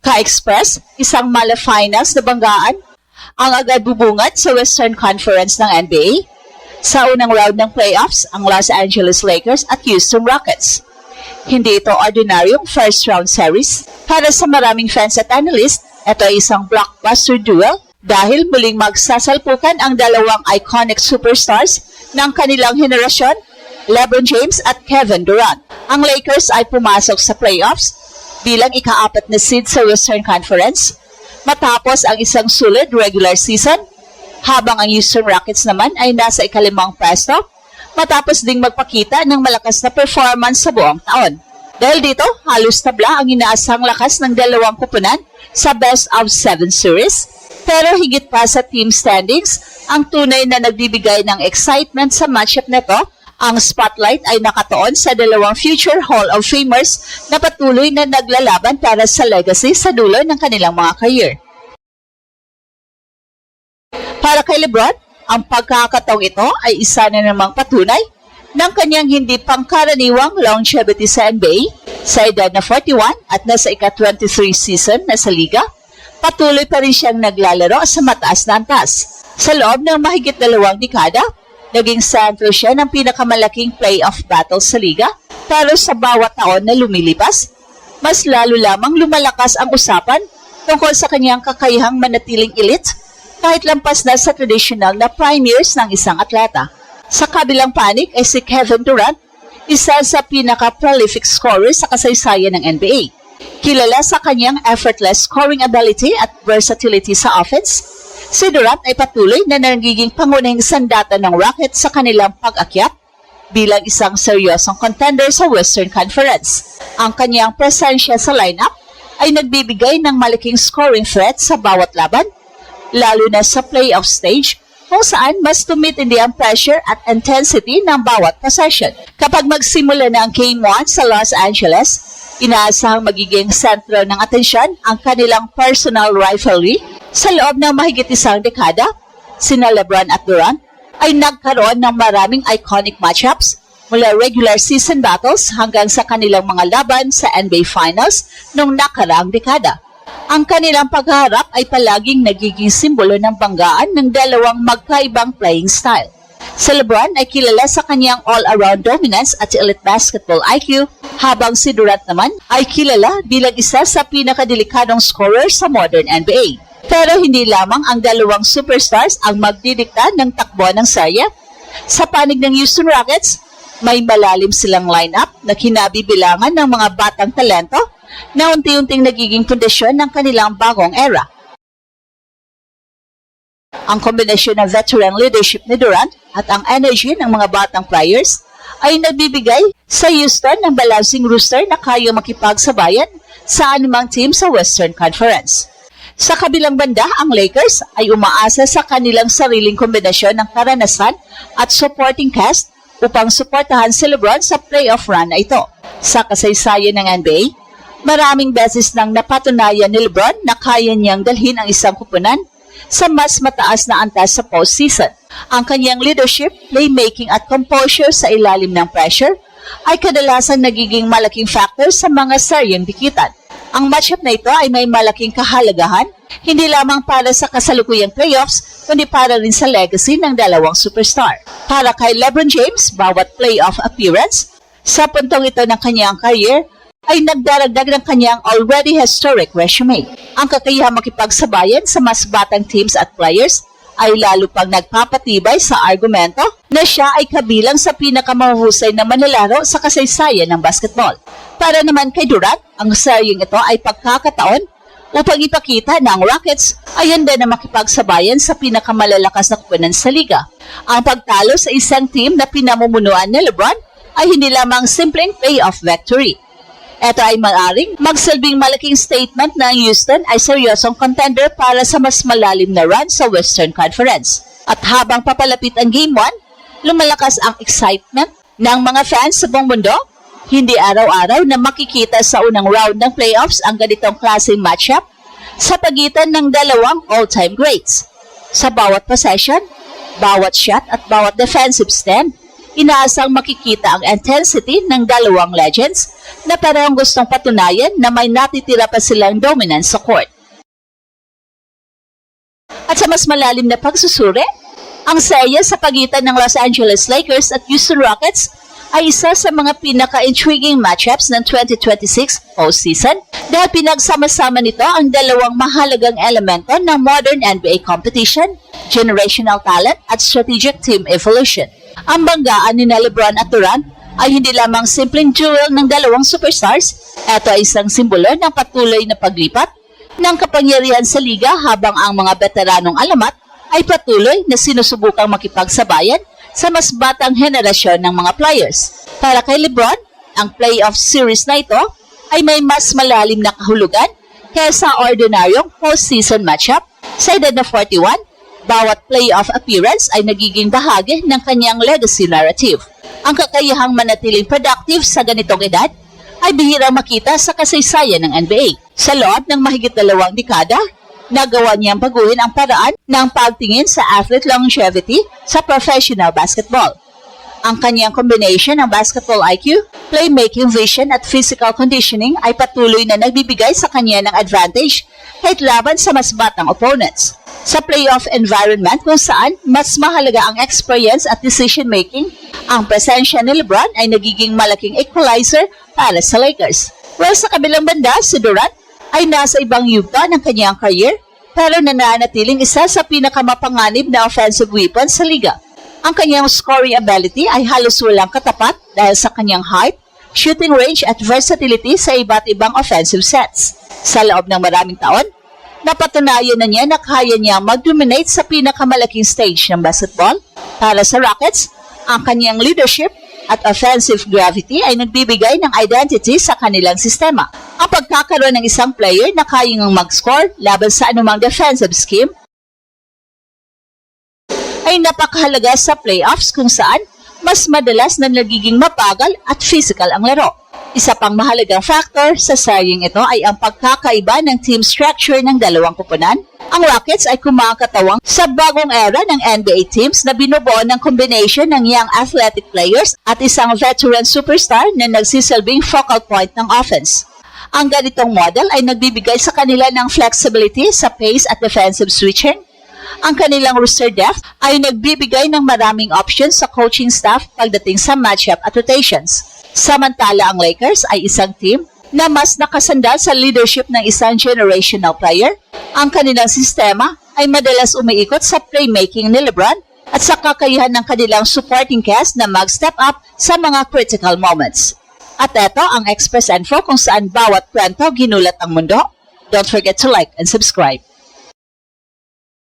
Ka-Express, isang mala-finals na banggaan, ang agad bubungad sa Western Conference ng NBA. Sa unang round ng playoffs, ang Los Angeles Lakers at Houston Rockets. Hindi ito ordinaryong first-round series. Para sa maraming fans at analysts, ito ay isang blockbuster duel dahil muling magsasalpukan ang dalawang iconic superstars ng kanilang henerasyon, LeBron James at Kevin Durant. Ang Lakers ay pumasok sa playoffs bilang ika-4 na seed sa Western Conference matapos ang isang sulit regular season, habang ang Houston Rockets naman ay nasa ika-5 pwesto matapos ding magpakita ng malakas na performance sa buong taon. Dahil dito, halos tabla ang inaasang lakas ng dalawang kupunan sa best of 7 series. Pero higit pa sa team standings, ang tunay na nagbibigay ng excitement sa matchup na to, ang spotlight ay nakatuon sa dalawang future Hall of Famers na patuloy na naglalaban para sa legacy sa dulo ng kanilang mga career. Para kay LeBron, ang pagkakataong ito ay isa na namang patunay ng kanyang hindi pangkaraniwang longevity sa NBA. Sa edad na 41 at nasa ika-23 season na sa liga, patuloy pa rin siyang naglalaro sa mataas na antas. Sa loob ng mahigit 2 dekada, naging sentro siya ng pinakamalaking playoff battle sa liga. Pero sa bawat taon na lumilipas, mas lalo lamang lumalakas ang usapan tungkol sa kanyang kakayahang manatiling elite kahit lampas na sa traditional na prime years ng isang atleta. Sa kabilang panig ay si Kevin Durant, isa sa pinaka-prolific scorer sa kasaysayan ng NBA. Kilala sa kanyang effortless scoring ability at versatility sa offense, si Durant ay patuloy na nagiging pangunahing sandata ng Rockets sa kanilang pag-akyat bilang isang seryosong contender sa Western Conference. Ang kanyang presensya sa lineup ay nagbibigay ng malaking scoring threat sa bawat laban, lalo na sa playoff stage kung saan mas tumitindi ang pressure at intensity ng bawat possession. Kapag magsimula na ang Game 1 sa Los Angeles, inaasahang magiging sentro ng atensyon ang kanilang personal rivalry. Sa loob ng mahigit isang dekada, sina LeBron at Durant ay nagkaroon ng maraming iconic matchups mula regular season battles hanggang sa kanilang mga laban sa NBA Finals noong nakaraang dekada. Ang kanilang pagharap ay palaging nagiging simbolo ng banggaan ng dalawang magkaibang playing style. Si LeBron ay kilala sa kanyang all-around dominance at elite basketball IQ, habang si Durant naman ay kilala bilang isa sa pinakadelikadong scorer sa modern NBA. Pero hindi lamang ang dalawang superstars ang magdidikta ng takbo ng serye. Sa panig ng Houston Rockets, may malalim silang lineup na kinabibilangan ng mga batang talento na unti-unting nagiging pundasyon ng kanilang bagong era. Ang kombinasyon ng veteran leadership ni Durant at ang energy ng mga batang players ay nagbibigay sa Houston ng balancing roster na kaya makipagsabayan sa anumang team sa Western Conference. Sa kabilang banda, ang Lakers ay umaasa sa kanilang sariling kombinasyon ng karanasan at supporting cast upang suportahan si LeBron sa playoff run na ito. Sa kasaysayan ng NBA, maraming beses nang napatunayan ni LeBron na kaya niyang dalhin ang isang kupunan sa mas mataas na antas sa postseason. Ang kanyang leadership, playmaking at composure sa ilalim ng pressure ay kadalasan nagiging malaking factor sa mga seryeng dikitan. Ang matchup na ito ay may malaking kahalagahan, hindi lamang para sa kasalukuyang playoffs, kundi para rin sa legacy ng dalawang superstar. Para kay LeBron James, bawat playoff appearance sa puntong ito ng kanyang career ay nagdaragdag ng kanyang already historic resume. Ang kakayahang makipagsabayan sa mas batang teams at players ay lalo pang nagpapatibay sa argumento na siya ay kabilang sa pinakamahusay na manlalaro sa kasaysayan ng basketball. Para naman kay Durant, ang seryeng ito ay pagkakataon upang ipakita na ang Rockets ay handa na makipagsabayan sa pinakamalalakas na kupunan sa liga. Ang pagtalo sa isang team na pinamumunuan ni LeBron ay hindi lamang simpleng playoff victory. Ito ay maaaring magsilbing malaking statement na ang Houston ay seryosong contender para sa mas malalim na run sa Western Conference. At habang papalapit ang Game 1, lumalakas ang excitement ng mga fans sa buong mundo. Hindi araw-araw na makikita sa unang round ng playoffs ang ganitong klaseng matchup sa pagitan ng dalawang all-time greats. Sa bawat possession, bawat shot at bawat defensive stand, inaasang makikita ang intensity ng dalawang legends na parang gustong patunayan na may natitira pa silang dominance sa court. At sa mas malalim na pagsusuri, ang serye sa pagitan ng Los Angeles Lakers at Houston Rockets ay isa sa mga pinaka-intriguing matchups ng 2026 postseason dahil pinagsama-sama nito ang dalawang mahalagang elemento ng modern NBA competition, generational talent at strategic team evolution. Ang banggaan ni LeBron at Durant ay hindi lamang simpleng duel ng dalawang superstars, ito ay isang simbolo ng patuloy na paglipat ng kapangyarihan sa liga habang ang mga veteranong alamat ay patuloy na sinusubukang makipagsabayan sa mas batang henerasyon ng mga players. Para kay LeBron, ang playoff series na ito ay may mas malalim na kahulugan kaysa ordinaryong postseason matchup. Sa edad na 41, bawat playoff appearance ay nagiging bahagi ng kanyang legacy narrative. Ang kakayahang manatiling productive sa ganitong edad ay bihirang makita sa kasaysayan ng NBA. Sa loob ng mahigit 2 dekada, nagawa niyang baguhin ang paraan ng pagtingin sa athlete longevity sa professional basketball. Ang kanyang combination ng basketball IQ, playmaking vision at physical conditioning ay patuloy na nagbibigay sa kanya ng advantage kahit laban sa mas batang opponents. Sa playoff environment kung saan mas mahalaga ang experience at decision-making, ang presensya ni LeBron ay nagiging malaking equalizer para sa Lakers. Well, sa kabilang banda, si Durant ay nasa ibang yugto ng kanyang career pero nananatiling isa sa pinakamapanganib na offensive weapon sa liga. Ang kanyang scoring ability ay halos walang katapat dahil sa kanyang height, shooting range at versatility sa iba't ibang offensive sets. Sa loob ng maraming taon, napatunayan na niya na kaya niya mag-dominate sa pinakamalaking stage ng basketball. Para sa Rockets, ang kanyang leadership at offensive gravity ay nagbibigay ng identity sa kanilang sistema. Ang pagkakaroon ng isang player na kayang mag-score laban sa anumang defensive scheme ay napakahalaga sa playoffs kung saan mas madalas na nagiging mabagal at physical ang laro. Isa pang mahalagang factor sa seryeng ito ay ang pagkakaiba ng team structure ng dalawang koponan. Ang Rockets ay kumakatawang sa bagong era ng NBA teams na binubuo ng combination ng young athletic players at isang veteran superstar na nagsisilbing focal point ng offense. Ang ganitong model ay nagbibigay sa kanila ng flexibility sa pace at defensive switching. Ang kanilang roster depth ay nagbibigay ng maraming options sa coaching staff pagdating sa matchup at rotations. Samantala ang Lakers ay isang team na mas nakasandal sa leadership ng isang generational player. Ang kanilang sistema ay madalas umiikot sa playmaking ni LeBron at sa kakayahan ng kanilang supporting cast na mag-step up sa mga critical moments. At ito ang Express Info kung saan bawat kwento ginulat ang mundo. Don't forget to like and subscribe.